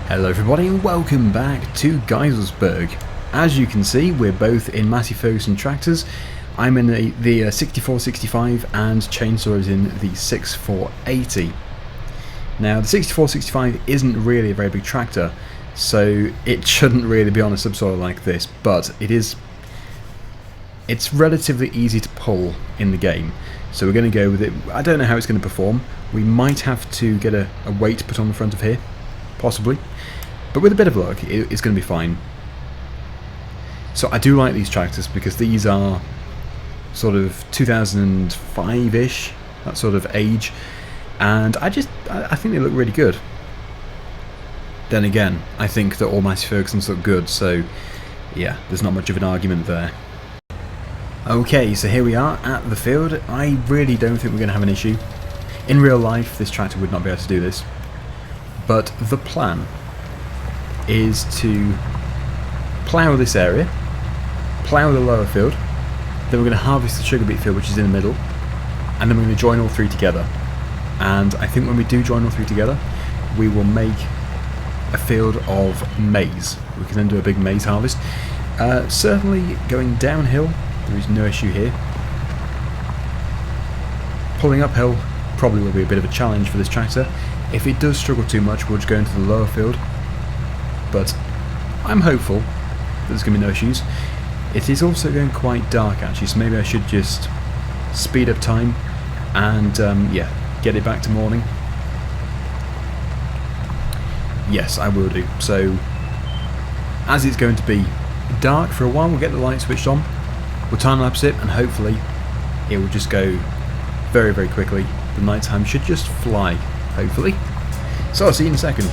Hello everybody and welcome back to Geiselsberg. As you can see, we're both in Massey Ferguson tractors. I'm in the 6465 and Chainsaw is in the 6480. Now the 6465 isn't really a very big tractor, so it shouldn't really be on a subsoil like this, but it's relatively easy to pull in the game. So we're going to go with it. I don't know how it's going to perform. We might have to get a weight put on the front of here, possibly, but with a bit of luck it's going to be fine. So I do like these tractors because these are sort of 2005-ish, that sort of age, and I think they look really good. Then again, I think that all Massey Fergusons look good, so yeah, there's not much of an argument there. Okay, so here we are at the field. I really don't think we're going to have an issue. In real life, this tractor would not be able to do this, but the plan is to plough this area, plough the lower field, then we're going to harvest the sugar beet field, which is in the middle, and then we're going to join all three together. And I think when we do join all three together, we will make a field of maize. We can then do a big maize harvest. Certainly going downhill, there is no issue here. Pulling uphill probably will be a bit of a challenge for this tractor. If it does struggle too much, we'll just go into the lower field. But I'm hopeful that there's going to be no issues. It is also going quite dark actually, so maybe I should just speed up time and yeah, get it back to morning. Yes, I will do. So as it's going to be dark for a while, we'll get the light switched on, we'll time lapse it, and hopefully it will just go very, very quickly. The nighttime should just fly, hopefully. So I'll see you in a second.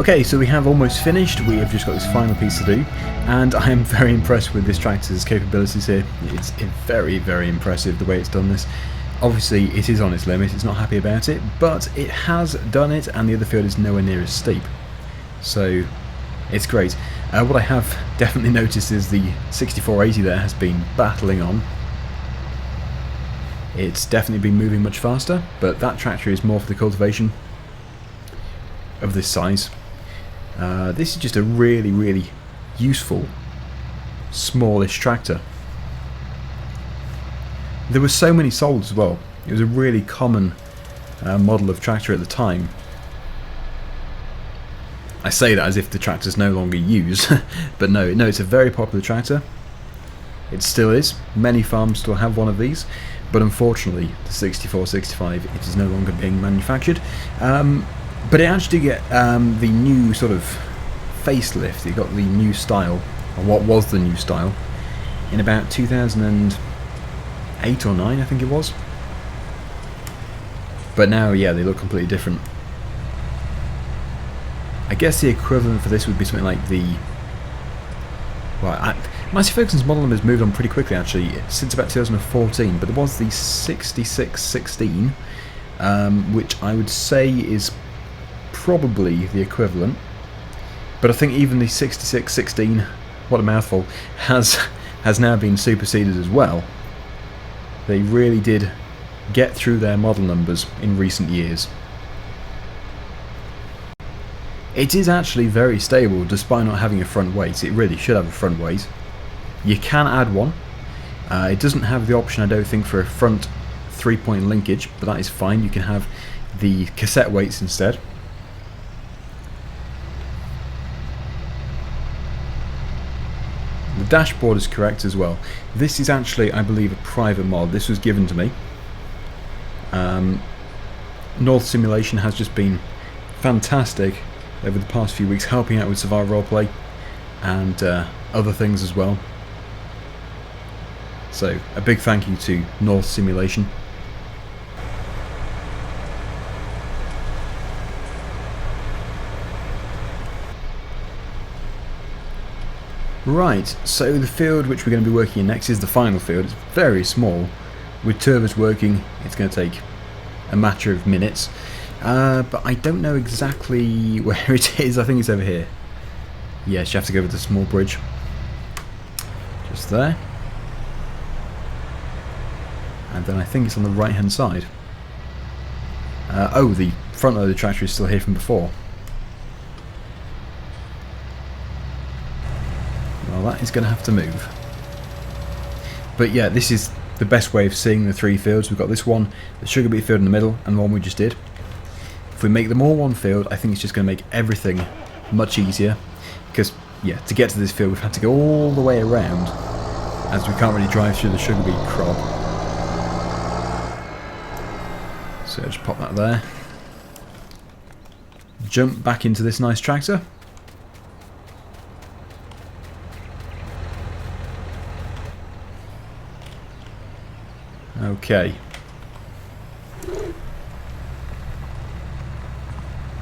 Okay, so we have almost finished. We have just got this final piece to do, and I am very impressed with this tractor's capabilities here. It's very, very impressive the way it's done this. Obviously it is on its limit, it's not happy about it, but it has done it, and the other field is nowhere near as steep, so it's great. What I have definitely noticed is the 6480 there has been battling on. It's definitely been moving much faster, but that tractor is more for the cultivation of this size. This is just a really, really useful, smallish tractor. There were so many sold as well. It was a really common model of tractor at the time. I say that as if the tractor's no longer used, but no, it's a very popular tractor. It still is. Many farms still have one of these, but unfortunately the 6465 it is no longer being manufactured. But it actually did get the new sort of facelift. It got the new style, or what was the new style, in about 2008 or 9, I think it was. But now, yeah, they look completely different. I guess the equivalent for this would be something like the... Well, Massey Ferguson's model number has moved on pretty quickly actually, since about 2014, but there was the 6616, which I would say is probably the equivalent, but I think even the 6616, what a mouthful, has now been superseded as well. They really did get through their model numbers in recent years. It is actually very stable despite not having a front weight. It really should have a front weight. You can add one. It doesn't have the option, I don't think, for a front 3-point linkage, but that is fine. You can have the cassette weights instead. The dashboard is correct as well. This is actually, I believe, a private mod. This was given to me. North Simulation has just been fantastic over the past few weeks, helping out with survival roleplay and other things as well. So a big thank you to North Simulation. Right, so the field which we're going to be working in next is the final field. It's very small. With turbos working, it's going to take a matter of minutes. But I don't know exactly where it is. I think it's over here. Yes, you have to go over the small bridge. Just there. And then I think it's on the right hand side. Oh, the front loader tractor is still here from before. Well, that is going to have to move. But yeah, this is the best way of seeing the three fields. We've got this one, the sugar beet field in the middle, and the one we just did. If we make them all one field, I think it's just going to make everything much easier. Because, yeah, to get to this field, we've had to go all the way around, as we can't really drive through the sugar beet crop. So just pop that there. Jump back into this nice tractor. Okay.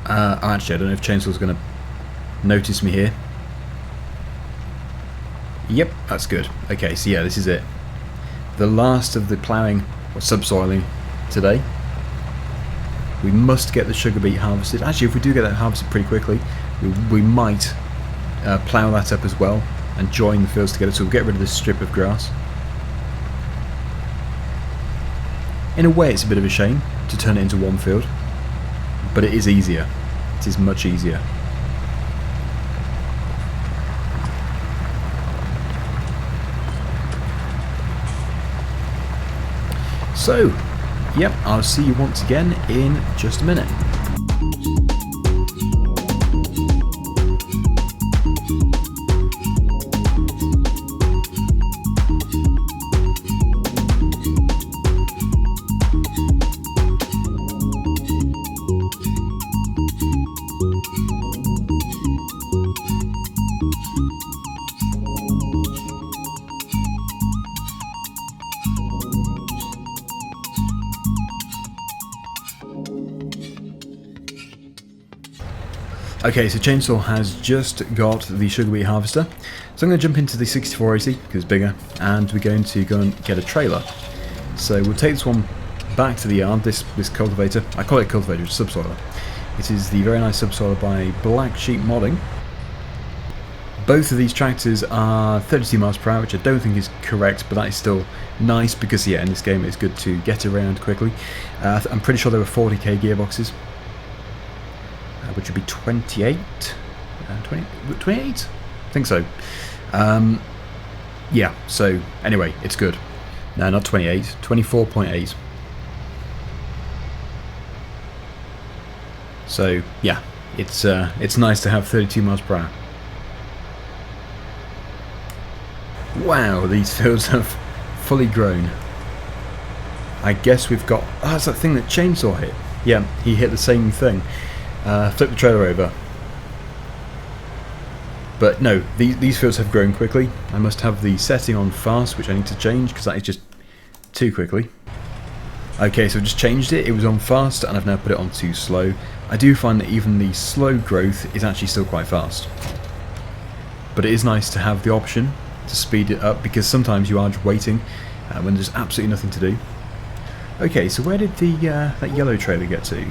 Actually, I don't know if Chainsaw's going to notice me here. Yep, that's good. Okay, so yeah, this is it. The last of the ploughing or subsoiling today. We must get the sugar beet harvested. Actually, if we do get that harvested pretty quickly, we might plough that up as well and join the fields together, so we'll get rid of this strip of grass. In a way, it's a bit of a shame to turn it into one field, but it is easier. It is much easier. So, yep, I'll see you once again in just a minute. Okay, so Chainsaw has just got the sugar beet harvester, so I'm going to jump into the 6480 because it's bigger, and we're going to go and get a trailer. So we'll take this one back to the yard, this cultivator. I call it cultivator, it's a subsoiler. It is the very nice subsoiler by Black Sheep Modding. Both of these tractors are 32 miles per hour, which I don't think is correct, but that is still nice because, yeah, in this game it's good to get around quickly. I'm pretty sure there were 40k gearboxes, which would be 28? 28? I think so. Yeah, so anyway, it's good. No, not 28, 24.8. So yeah, it's nice to have 32 miles per hour. Wow, these fields have fully grown. I guess we've got... Oh, that's that thing that Chainsaw hit. Yeah, he hit the same thing. Flip the trailer over. But no, these fields have grown quickly. I must have the setting on fast, which I need to change because that is just too quickly. Okay, so I've just changed it. It was on fast and I've now put it on too slow. I do find that even the slow growth is actually still quite fast. But it is nice to have the option to speed it up because sometimes you are just waiting when there's absolutely nothing to do. Okay, so where did the that yellow trailer get to?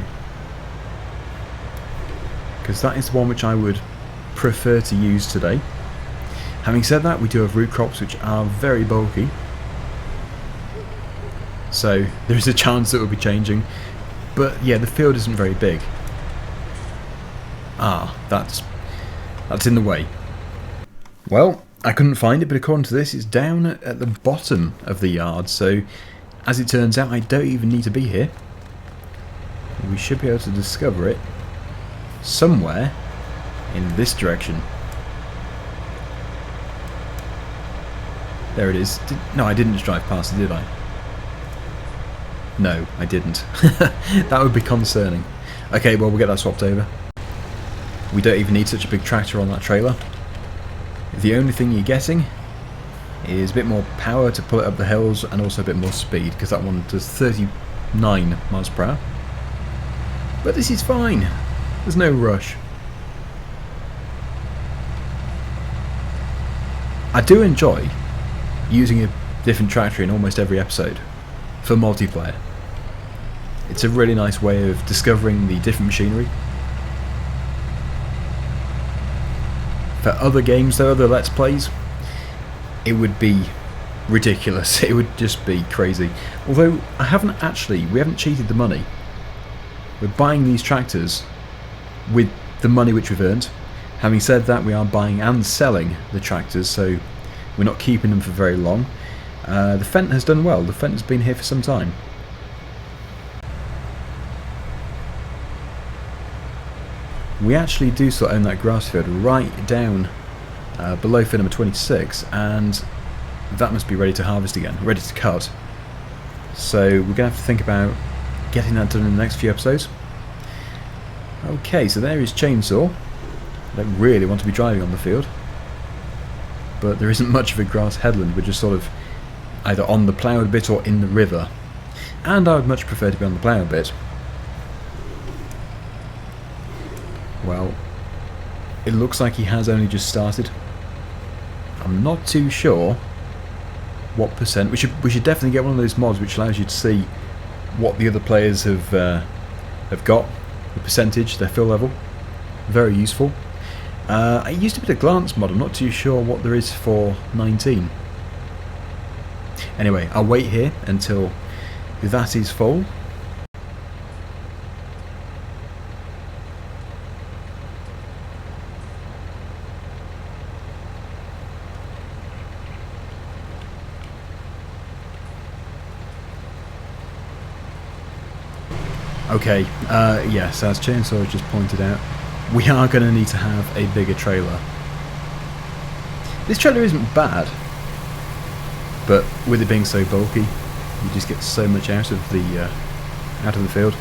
Because that is the one which I would prefer to use today. Having said that, we do have root crops which are very bulky, so there is a chance that we'll be changing, but yeah, the field isn't very big. Ah, that's in the way. Well, I couldn't find it, but according to this, it's down at the bottom of the yard, so as it turns out, I don't even need to be here. We should be able to discover it somewhere in this direction. There it is. No, I didn't just drive past it, did I? No, I didn't. That would be concerning. Okay, well, we'll get that swapped over. We don't even need such a big tractor on that trailer. The only thing you're getting is a bit more power to pull it up the hills and also a bit more speed, because that one does 39 miles per hour. But this is fine. There's no rush. I do enjoy using a different tractor in almost every episode for multiplayer. It's a really nice way of discovering the different machinery. For other games though, other Let's Plays, it would be ridiculous. It would just be crazy. Although we haven't cheated the money. We're buying these tractors with the money which we've earned. Having said that, we are buying and selling the tractors, so we're not keeping them for very long. The Fent has done well. The Fent has been here for some time. We actually do still own that grass field right down below field number 26, and that must be ready to harvest again, ready to cut. So we're going to have to think about getting that done in the next few episodes. Okay, so there is Chainsaw. I don't really want to be driving on the field, but there isn't much of a grass headland. We're just sort of either on the ploughed bit or in the river, and I would much prefer to be on the ploughed bit. Well, it looks like he has only just started. I'm not too sure what percent. We should definitely get one of those mods which allows you to see what the other players have got, the percentage, their fill level. Very useful. I used a bit of glance mod. I'm not too sure what there is for 19. Anyway, I'll wait here until that is full. Okay, yes, as Chainsaw has just pointed out, we are going to need to have a bigger trailer. This trailer isn't bad, but with it being so bulky, you just get so much out of the field.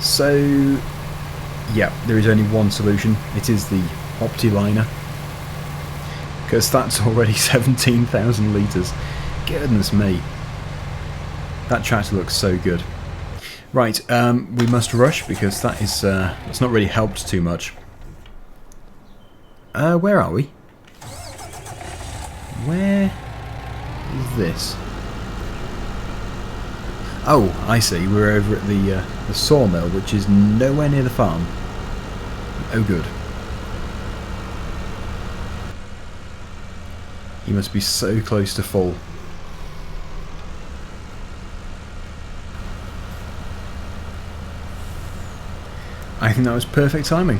So, yeah, there is only one solution. It is the Optiliner, because that's already 17,000 litres. Goodness me, that tractor looks so good. Right, we must rush because that is it's not really helped too much. Where are we? Where is this? Oh, I see. We're over at the sawmill, which is nowhere near the farm. Oh, good. He must be so close to full. I think that was perfect timing.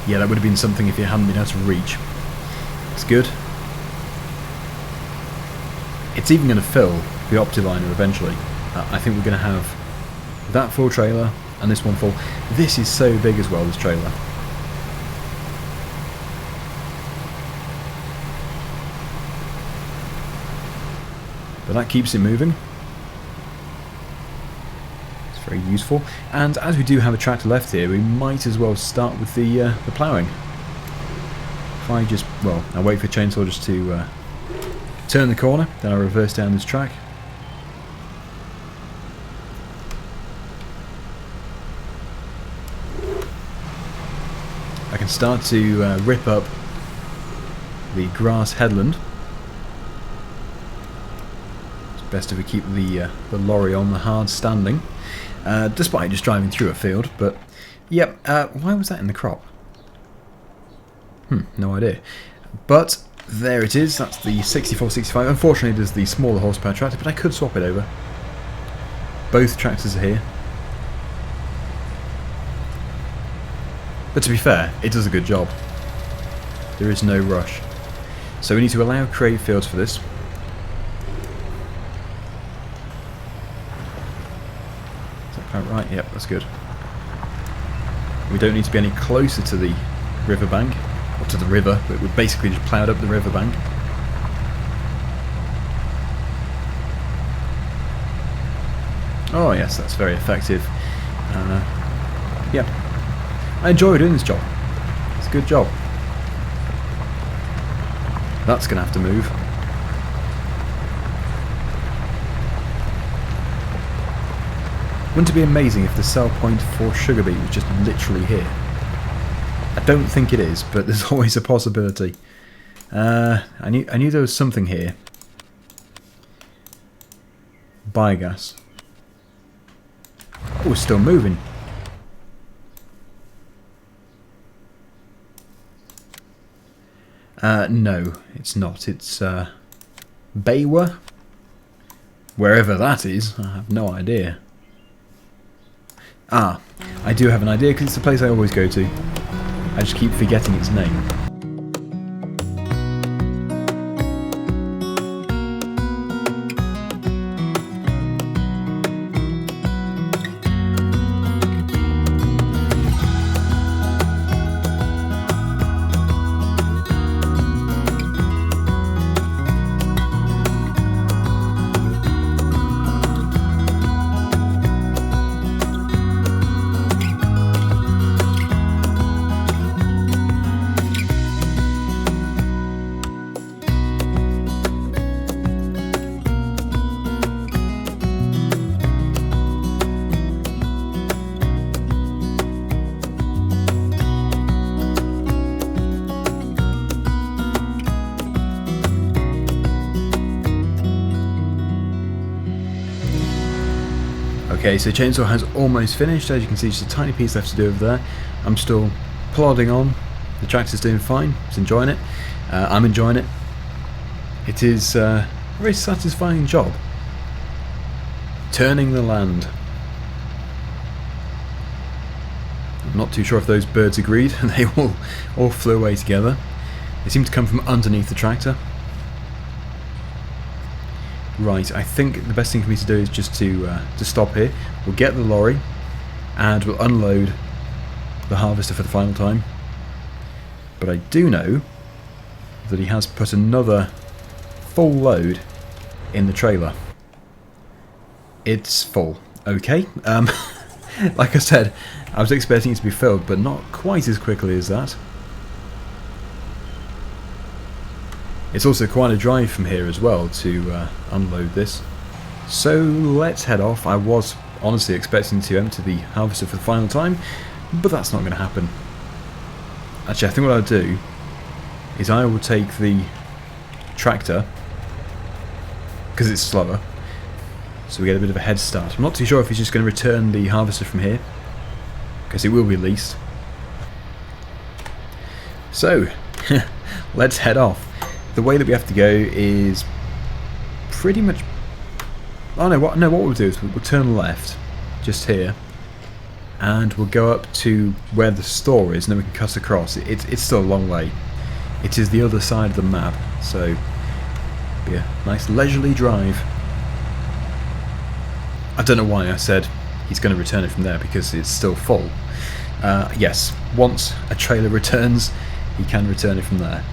Yeah, that would have been something if you hadn't been able to reach. It's good. It's even going to fill the Optiliner eventually. I think we're going to have that full trailer and this one full. This is so big as well, this trailer. But that keeps it moving. Very useful, and as we do have a tractor left here, we might as well start with the ploughing. If I just, well, I wait for Chainsaw just to turn the corner, then I reverse down this track. I can start to rip up the grass headland. It's best if we keep the lorry on the hard standing. Despite just driving through a field, but yep, why was that in the crop? No idea. But there it is, that's the 6465. Unfortunately there's the smaller horsepower tractor, but I could swap it over. Both tractors are here, But to be fair, it does a good job. There is no rush. So we need to allow create fields for this. Is that quite right? Yep, that's good. We don't need to be any closer to the riverbank, or to the river, but we've basically just ploughed up the riverbank. Oh yes, that's very effective. Yeah, I enjoy doing this job. It's a good job. That's going to have to move. Wouldn't it be amazing if the sell point for sugar beet was just literally here? I don't think it is, but there's always a possibility. I knew there was something here. Biogas. Oh, it's still moving. No, it's not. It's Bale. Wherever that is, I have no idea. Ah, I do have an idea because it's the place I always go to. I just keep forgetting its name. Okay, so chainsaw has almost finished. As you can see, just a tiny piece left to do over there. I'm still plodding on. The tractor's doing fine. It's enjoying it. I'm enjoying it. It is a very satisfying job. Turning the land. I'm not too sure if those birds agreed. They all flew away together. They seem to come from underneath the tractor. Right, I think the best thing for me to do is just to stop here. We'll get the lorry and we'll unload the harvester for the final time. But I do know that he has put another full load in the trailer. It's full. Okay. Like I said, I was expecting it to be filled, but not quite as quickly as that. It's also quite a drive from here as well to unload this. So let's head off. I was honestly expecting to empty the harvester for the final time, but that's not going to happen. Actually, I think what I'll do is I will take the tractor, because it's slower, so we get a bit of a head start. I'm not too sure if he's just going to return the harvester from here, because it will be leased. So, let's head off. The way that we have to go is pretty much... Oh no, what we'll do is we'll turn left, just here, and we'll go up to where the store is, and then we can cut across. It's still a long way. It is the other side of the map, so it'll be a nice leisurely drive. I don't know why I said he's going to return it from there, because it's still full. Yes, once a trailer returns, he can return it from there.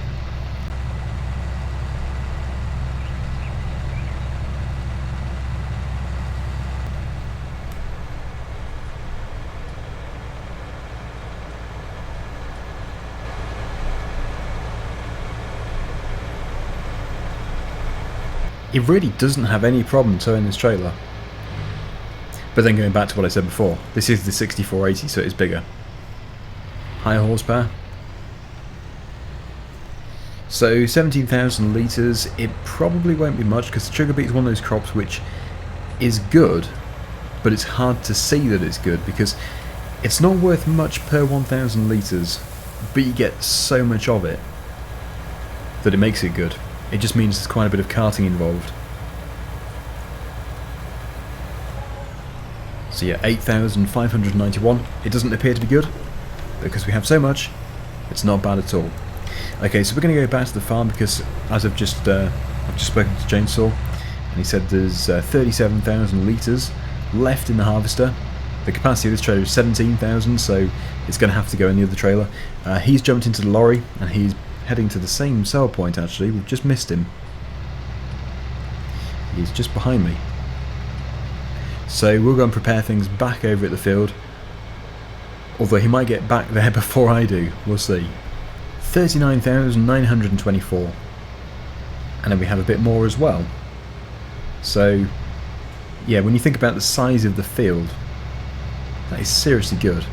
It really doesn't have any problem towing this trailer. But then going back to what I said before, this is the 6480, so it is bigger. Higher horsepower. So 17,000 litres, it probably won't be much, because the sugar beet is one of those crops which is good, but it's hard to see that it's good, because it's not worth much per 1,000 litres, but you get so much of it that it makes it good. It just means there's quite a bit of carting involved. So yeah, 8,591. It doesn't appear to be good. because we have so much, it's not bad at all. Okay, so we're going to go back to the farm because, as I've just spoken to Chainsaw, and he said there's 37,000 litres left in the harvester. The capacity of this trailer is 17,000, so it's going to have to go in the other trailer. He's jumped into the lorry, and he's heading to the same sell point actually. We've just missed him. He's just behind me. So we'll go and prepare things back over at the field. Although he might get back there before I do. We'll see. 39,924. And then we have a bit more as well. So, yeah, when you think about the size of the field, that is seriously good.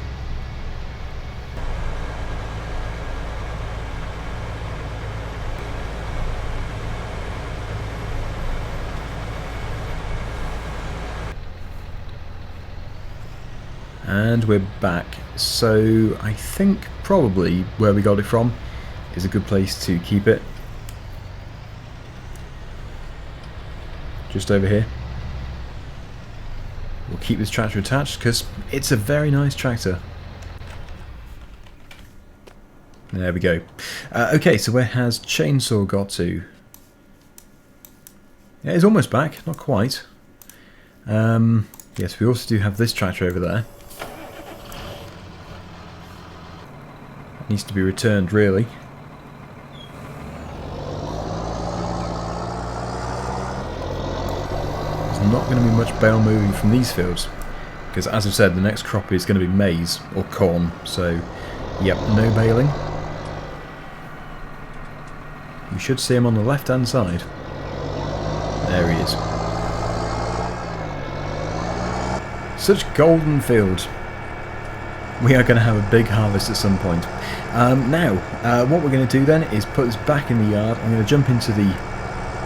And we're back. So I think probably where we got it from is a good place to keep it. Just over here. We'll keep this tractor attached because it's a very nice tractor. There we go. Okay, so where has Chainsaw got to? Yeah, he's almost back, not quite. Yes, we also do have this tractor over there. Needs to be returned, really. There's not going to be much bale moving from these fields, because as I've said, the next crop is going to be maize or corn. So, yep, no baling. You should see him on the left-hand side. There he is. Such golden fields. We are going to have a big harvest at some point. Now, what we're going to do then is put this back in the yard. I'm going to jump into the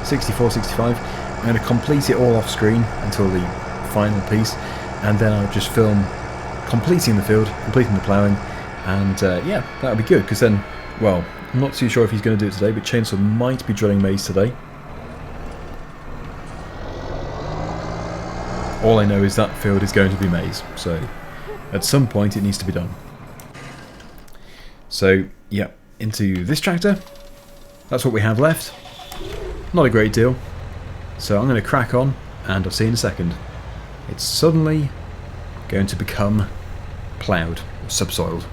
64-65. I'm going to complete it all off screen until the final piece, and then I'll just film completing the field, completing the ploughing, and yeah, that'll be good, because then, well, I'm not too sure if he's going to do it today, but Chainsaw might be drilling maize today. All I know is that field is going to be maize, so at some point it needs to be done. So, yeah, into this tractor. That's what we have left. Not a great deal. So I'm going to crack on, and I'll see you in a second. It's suddenly going to become ploughed, or subsoiled.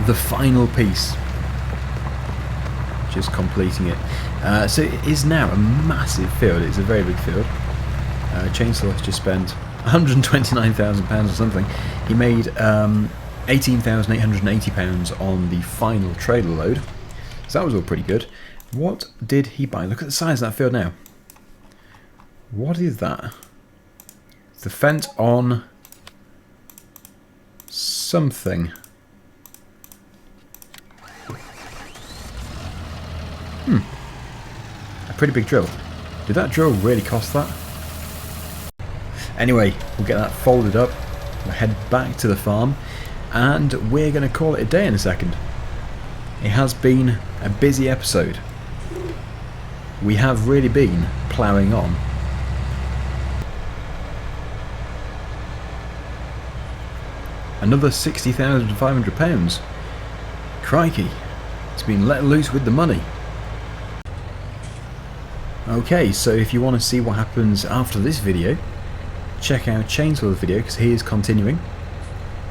The final piece. Just completing it. So it is now a massive field. It's a very big field. Chainsaw has just spent £129,000 or something. He made £18,880 on the final trailer load. So that was all pretty good. What did he buy? Look at the size of that field now. What is that? It's the Fent on something. A pretty big drill. Did that drill really cost that? Anyway, we'll get that folded up. We'll head back to the farm, and we're going to call it a day in a second. It has been a busy episode. We have really been ploughing on. Another £60,500. Crikey, it's been let loose with the money. Okay, so if you want to see what happens after this video, check out Chainsaw's video because he is continuing.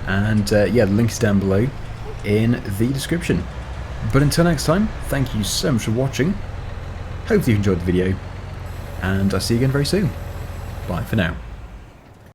And yeah, the link is down below in the description. But until next time, thank you so much for watching. Hopefully you enjoyed the video, and I'll see you again very soon. Bye for now.